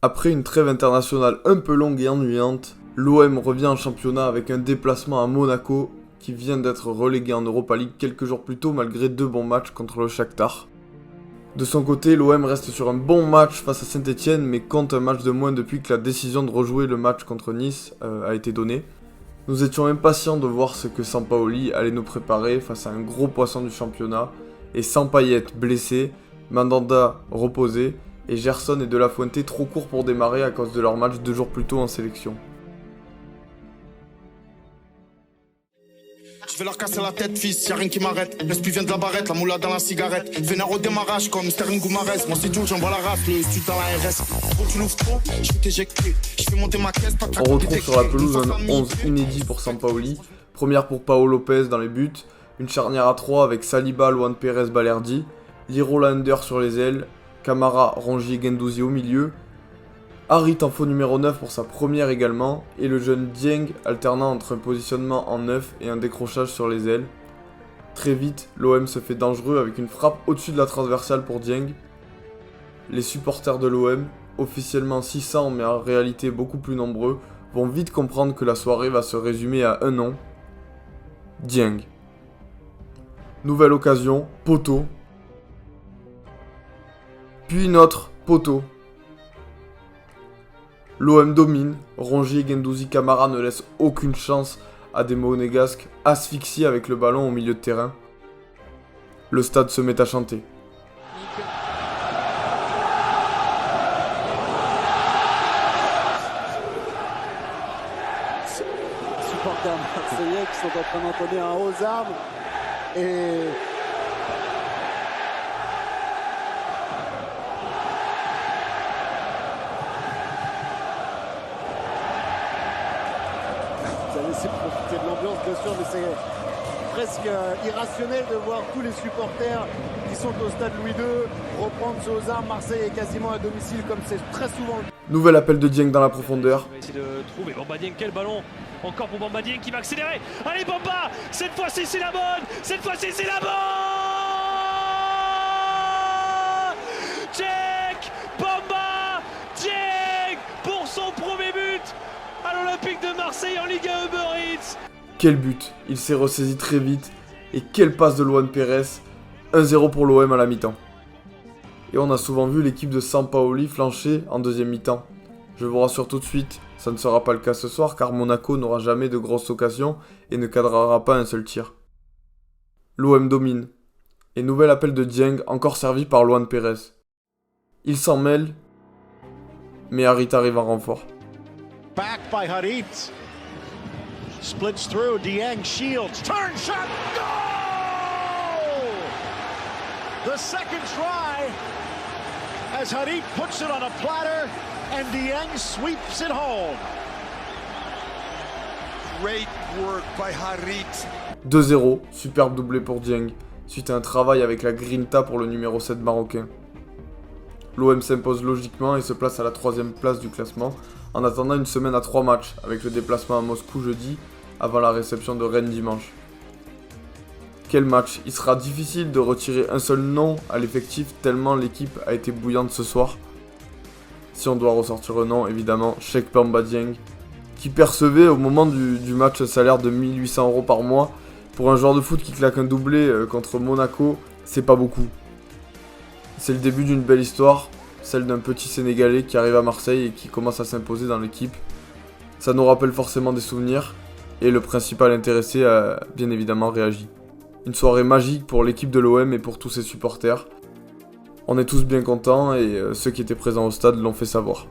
Après une trêve internationale un peu longue et ennuyante, l'OM revient en championnat avec un déplacement à Monaco qui vient d'être relégué en Europa League quelques jours plus tôt malgré 2 bons matchs contre le Shakhtar. De son côté, l'OM reste sur un bon match face à Saint-Etienne mais compte un match de moins depuis que la décision de rejouer le match contre Nice a été donnée. Nous étions impatients de voir ce que Sampaoli allait nous préparer face à un gros poisson du championnat et sans Payet blessé, Mandanda reposé et Gerson et De La Fuente trop courts pour démarrer à cause de leur match 2 jours plus tôt en sélection. Je vais leur casser la tête, fils, y'a rien qui m'arrête. L'esprit vient de la barrette, la moula dans la cigarette. Vénère au démarrage comme Sterling Goumarès. Moi c'est tout, j'envoie la race, le stud dans la RS. Faut que tu l'ouvres trop, je vais t'éjecter. Je fais monter ma caisse, pas de On retrouve sur la pelouse un 11 inédit pour Sampaoli. Première pour Paolo Lopez dans les buts. Une charnière à 3 avec Saliba, Luan Pérez, Balerdi. Lirola Under sur les ailes. Camara, Rongier, Guendouzi au milieu. Harit en faux numéro 9 pour sa première également, et le jeune Dieng alternant entre un positionnement en 9 et un décrochage sur les ailes. Très vite, l'OM se fait dangereux avec une frappe au-dessus de la transversale pour Dieng. Les supporters de l'OM, officiellement 600 mais en réalité beaucoup plus nombreux, vont vite comprendre que la soirée va se résumer à un nom. Dieng. Nouvelle occasion, poteau. Puis une autre, poteau. L'OM domine, Rongier, Guendouzi, Camara ne laissent aucune chance à des Monégasques asphyxiés avec le ballon au milieu de terrain. Le stade se met à chanter. Supporters marseillais qui sont en train d'entonner un haut armes et ça laissé profiter de l'ambiance bien sûr, mais c'est presque irrationnel de voir tous les supporters qui sont au stade Louis II reprendre ce aux armes. Marseille est quasiment à domicile comme c'est très souvent. Nouvel appel de Dieng dans la profondeur. On va essayer de trouver Bamba Dieng, quel ballon encore pour Bamba Dieng qui va accélérer. Allez Bamba, cette fois-ci c'est la bonne, cette fois-ci c'est la bonne. Check Bamba Dieng pour son premier but à l'Olympique de Marseille en Ligue 1 Uber Eats. Quel but, il s'est ressaisi très vite, et quelle passe de Luan Pérez, 1-0 pour l'OM à la mi-temps. Et on a souvent vu l'équipe de Sampaoli flancher en deuxième mi-temps. Je vous rassure tout de suite, ça ne sera pas le cas ce soir car Monaco n'aura jamais de grosses occasions et ne cadrera pas un seul tir. L'OM domine, et nouvel appel de Dieng encore servi par Luan Pérez. Il s'en mêle, mais Harit arrive en renfort. Back by Harit. Splits through, Dieng shields, turn shot, goal! The second try as Harit puts it on a platter and Dieng sweeps it home. Great work by Harit. 2-0, superbe doublé pour Dieng, suite à un travail avec la grinta pour le numéro 7 marocain. L'OM s'impose logiquement et se place à la 3ème place du classement, en attendant une semaine à 3 matchs, avec le déplacement à Moscou jeudi, avant la réception de Rennes dimanche. Quel match! Il sera difficile de retirer un seul nom à l'effectif tellement l'équipe a été bouillante ce soir. Si on doit ressortir un nom, évidemment, Cheikh Bamba Dieng, qui percevait au moment du match un salaire de 1800 € par mois. Pour un joueur de foot qui claque un doublé contre Monaco, c'est pas beaucoup. C'est le début d'une belle histoire, celle d'un petit Sénégalais qui arrive à Marseille et qui commence à s'imposer dans l'équipe. Ça nous rappelle forcément des souvenirs, et le principal intéressé a bien évidemment réagi. Une soirée magique pour l'équipe de l'OM et pour tous ses supporters. On est tous bien contents et ceux qui étaient présents au stade l'ont fait savoir.